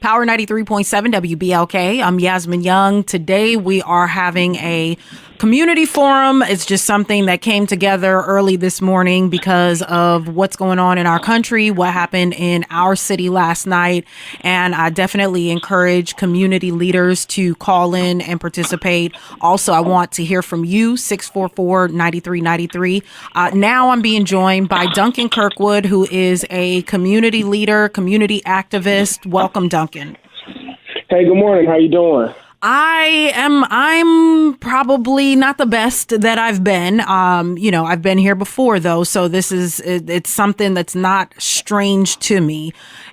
Power 93.7 WBLK. I'm Yasmin Young. Today we are having a community forum. It's just something that came together early this morning because of what's going on in our country, what happened in our city last night. And I definitely encourage community leaders to call in and participate. Also, I want to hear from you, 644-9393. Now I'm being joined by Duncan Kirkwood, who is a community leader, community activist. Welcome, Duncan. Hey, good morning. How you doing? I'm probably not the best that I've been. I've been here before though. So it's something that's not strange to me.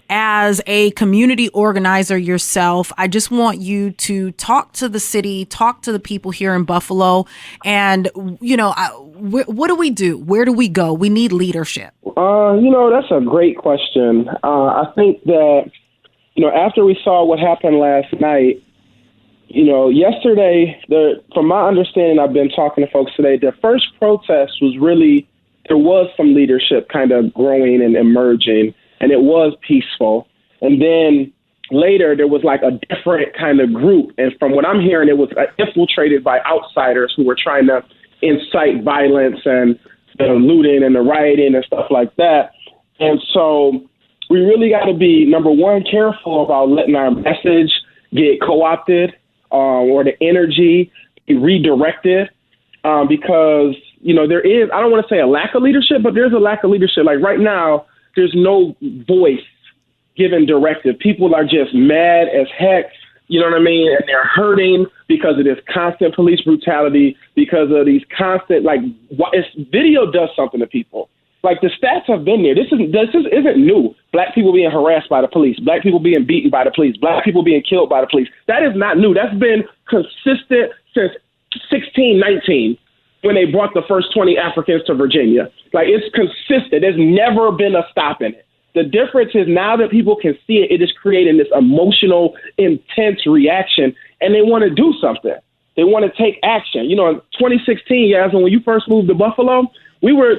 As a community organizer yourself, I just want you to talk to the city, talk to the people here in Buffalo. And, what do we do? Where do we go? We need leadership. That's a great question. I think that, after we saw what happened last night, yesterday, from my understanding, I've been talking to folks today, the first protest was really, there was some leadership kind of growing and emerging, and it was peaceful. And then later, there was like a different kind of group. And from what I'm hearing, it was infiltrated by outsiders who were trying to incite violence and the looting and the rioting and stuff like that. And so we really got to be, number one, careful about letting our message get co-opted or the energy be redirected because, there is, I don't want to say a lack of leadership, but there's a lack of leadership. Like right now, there's no voice given directive. People are just mad as heck, you know what I mean? And they're hurting because of this constant police brutality, because of these constant, video does something to people. Like the stats have been there. This isn't new. Black people being harassed by the police, black people being beaten by the police, black people being killed by the police. That is not new. That's been consistent since 1619 when they brought the first 20 Africans to Virginia. Like it's consistent. There's never been a stopping it. The difference is now that people can see it, it is creating this emotional, intense reaction, and they want to do something. They want to take action. In 2016, Yasmin, when you first moved to Buffalo, we were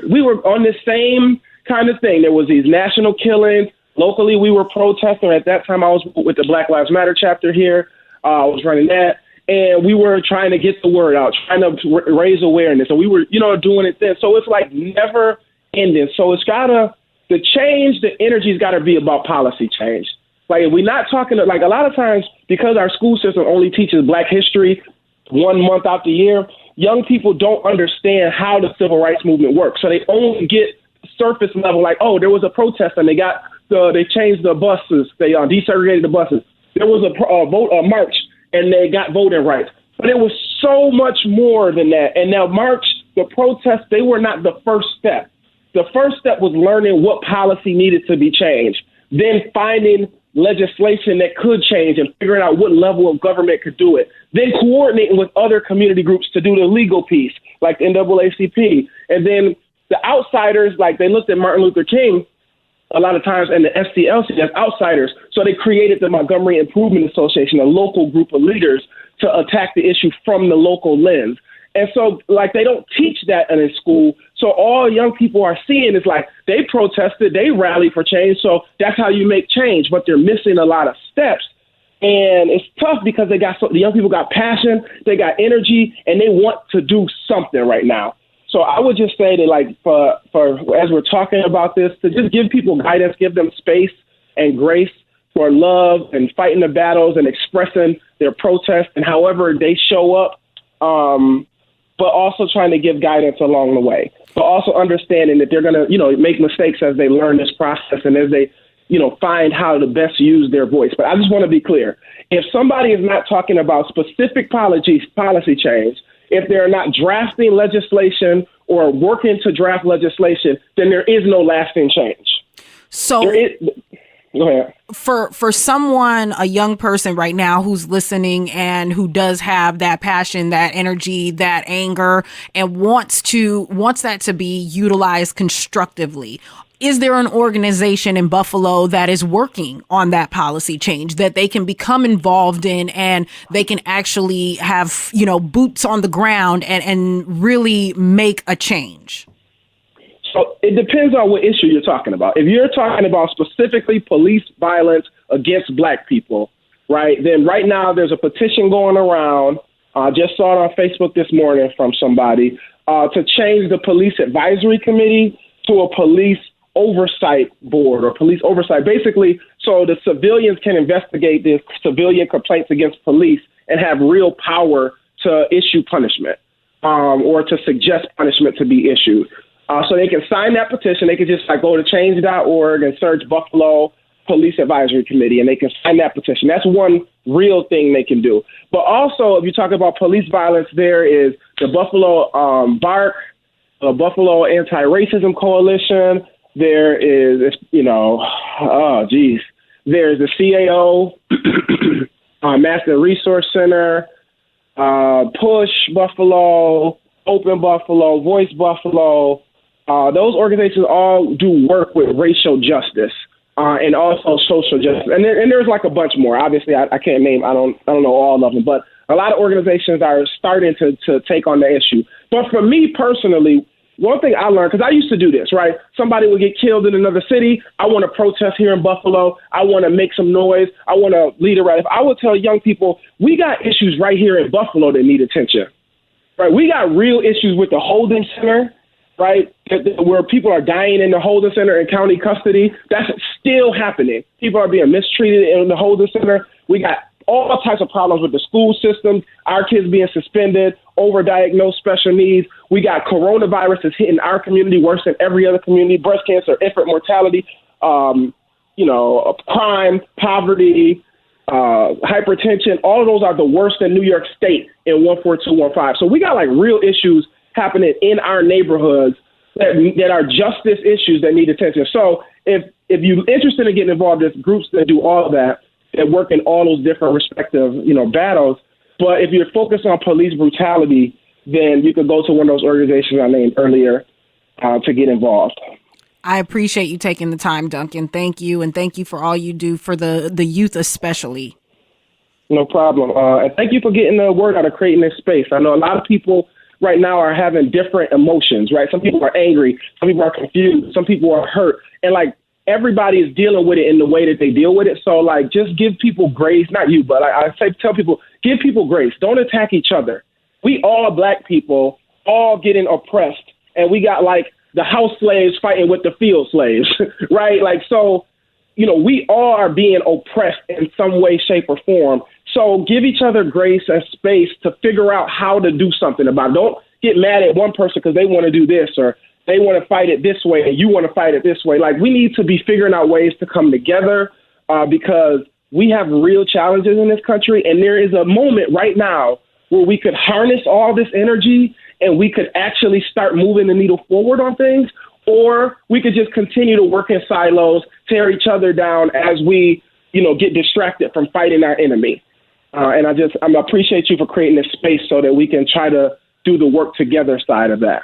on this same kind of thing. There was these national killings. Locally, we were protesting. At that time, I was with the Black Lives Matter chapter here. I was running that. And we were trying to get the word out, trying to raise awareness. And we were, doing it then. So it's like never ending. So it's the change, the energy's got to be about policy change. Like if we're not talking, like a lot of times, because our school system only teaches Black history 1 month out the year, young people don't understand how the civil rights movement works. So they only get surface level, like, oh, there was a protest and they changed the buses. They desegregated the buses. There was a march and they got voting rights. But it was so much more than that. And now the protests, they were not the first step. The first step was learning what policy needed to be changed, then finding legislation that could change and figuring out what level of government could do it, then coordinating with other community groups to do the legal piece, like the NAACP. And then the outsiders, like they looked at Martin Luther King a lot of times and the SCLC as outsiders. So they created the Montgomery Improvement Association, a local group of leaders to attack the issue from the local lens. And so, they don't teach that in school. So all young people are seeing is they protested, they rallied for change. So that's how you make change. But they're missing a lot of steps. And it's tough because the young people got passion, they got energy, and they want to do something right now. So I would just say that, for as we're talking about this, to just give people guidance, give them space and grace for love and fighting the battles and expressing their protest and however they show up. But also trying to give guidance along the way, but also understanding that they're going to, make mistakes as they learn this process and as they, find how to best use their voice. But I just want to be clear. If somebody is not talking about specific policy change, if they're not drafting legislation or working to draft legislation, then there is no lasting change. So go ahead. For someone, a young person right now who's listening and who does have that passion, that energy, that anger, and wants that to be utilized constructively, is there an organization in Buffalo that is working on that policy change that they can become involved in and they can actually have, boots on the ground and really make a change? So it depends on what issue you're talking about. If you're talking about specifically police violence against black people, right, then right now there's a petition going around. I just saw it on Facebook this morning from somebody to change the police advisory committee to a police oversight board or police oversight, basically, so the civilians can investigate the civilian complaints against police and have real power to issue punishment or to suggest punishment to be issued. So they can sign that petition. They can just go to change.org and search Buffalo Police Advisory Committee, and they can sign that petition. That's one real thing they can do. But also, if you talk about police violence, there is the Buffalo BARC, the Buffalo Anti-Racism Coalition. There is, there's the CAO, Master Resource Center, Push Buffalo, Open Buffalo, Voice Buffalo. Those organizations all do work with racial justice and also social justice. And there's a bunch more. Obviously, I can't name. I don't know all of them, but a lot of organizations are starting to take on the issue. But for me personally, one thing I learned, because I used to do this, right? Somebody would get killed in another city. I want to protest here in Buffalo. I want to make some noise. I want to lead a rally. If I would tell young people, we got issues right here in Buffalo that need attention, right? We got real issues with the holding center, right? Where people are dying in the holding center in county custody. That's still happening. People are being mistreated in the holding center. We got all types of problems with the school system, our kids being suspended, overdiagnosed special needs. We got coronavirus that's hitting our community worse than every other community, breast cancer, infant mortality, crime, poverty, hypertension. All of those are the worst in New York State in 14215. So we got real issues happening in our neighborhoods that are justice issues that need attention. So if you're interested in getting involved, there's groups that do all of that work in all those different respective, battles. But if you're focused on police brutality, then you could go to one of those organizations I named earlier to get involved. I appreciate you taking the time, Duncan. Thank you. And thank you for all you do for the youth especially. No problem. And thank you for getting the word out of creating this space. I know a lot of people right now are having different emotions, right? Some people are angry. Some people are confused. Some people are hurt. And everybody is dealing with it in the way that they deal with it. So just give people grace. Not you, but tell people, give people grace. Don't attack each other. We all black people all getting oppressed, and we got the house slaves fighting with the field slaves, right? We all are being oppressed in some way, shape, or form. So give each other grace and space to figure out how to do something about it. Don't get mad at one person because they want to do this, or they want to fight it this way and you want to fight it this way. We need to be figuring out ways to come together because we have real challenges in this country. And there is a moment right now where we could harness all this energy and we could actually start moving the needle forward on things, or we could just continue to work in silos, tear each other down as we, get distracted from fighting our enemy. And I appreciate you for creating this space so that we can try to do the work together side of that.